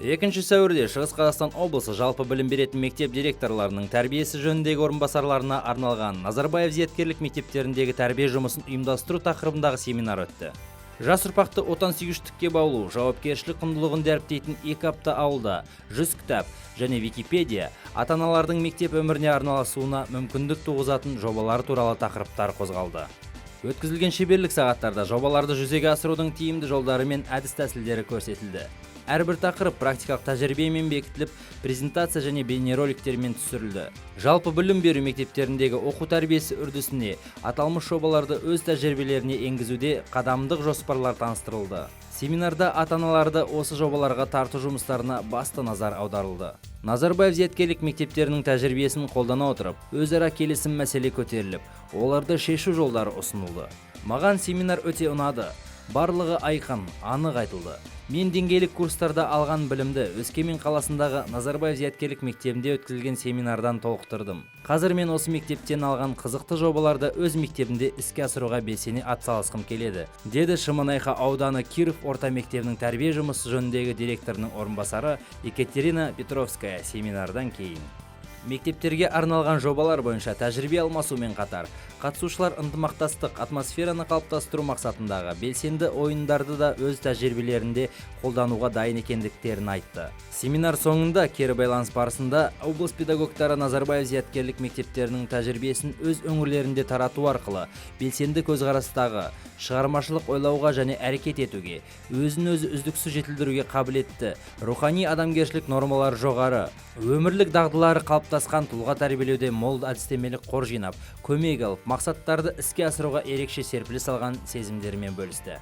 2 сәуірде Шығыс Қазақстан облысы жалпы білім беретін мектеп директорларының тәрбиесі жөніндегі орынбасарларына арналған Назарбаев зияткерлік мектептеріндегі тәрбие жұмысын ұйымдастыру тақырыбындағы семинар өтті. Жас ұрпақты отансүйгіштікке баулу, жауапкершілік құндылығын дәріптейтін 2 апта ауылда 100 кітап және Википедия ата-аналардың мектеп өміріне арналасуына мүмкіндік туғызатын жобалар туралы тақырыптар қозғалды. Өткізілген шеберлік сағаттарда жобаларды жүзеге асырудың тиімді жолдары мен әдіс-тәсілдері көрсетілді. Әрбір тақырып практикалық тәжірибемен бекітіліп, презентация және бейнероликтермен түсірілді. Жалпы білім беру мектептеріндегі оқу тәрбиесі үрдісіне аталмыш жобаларды өз тәжірибелеріне енгізуде қадамдық жоспарлар таныстырылды. Семинарда ата-аналарды осы жобаларға тарту жұмыстарына басты назар аударылды. Назарбаев зияткерлік мектептерінің тәжірибесін қолдана отырып, өзара келісім мәселе көтеріліп, оларды шешу жолдары ұсынылды. Маған семинар өте ұнады. Барлығы айқын, анық айтылды. Мен деңгейлік курстарда алған білімді Өскемен қаласындағы Назарбаев зияткерлік мектебінде өткізілген семинардан толықтырдым. Қазір мен осы мектептен алған қызықты жобаларды өз мектебімде іске асыруға белсене атсалысқым келеді, деді Шемонаиха ауданы Киров орта мектебінің тәрбие жұмысы жөніндегі директорының орынбасары Екатерина Петровская семинардан кейін. Мектептерге арналған жобалар бойынша тәжірибе алмасумен қатар, қатысушылар ынтымақтастық атмосфераны қалыптастыру мақсатындағы белсенді ойындарды да өз тәжірибелерінде қолдануға дайын екендіктерін айтты. Семинар соңында кері байланыс барысында облыс педагогтары Назарбаев зияткерлік мектептерінің тәжірибесін өз өңірлерінде тарату арқылы белсенді көзқарастағы, шығармашылық ойлауға және әрекет етуге, өзін-өзі үздіксіз жетілдіруге қабілетті, рухани адамгершілік нормалары жоғары, өмірлік дағдылары қалыптасқан тұлға тәрбиелеуде мол әдістемелік қор жинап, көмек алып, мақсаттарды іске асыруға ерекше серпіліс алған сезімдерімен бөлісті.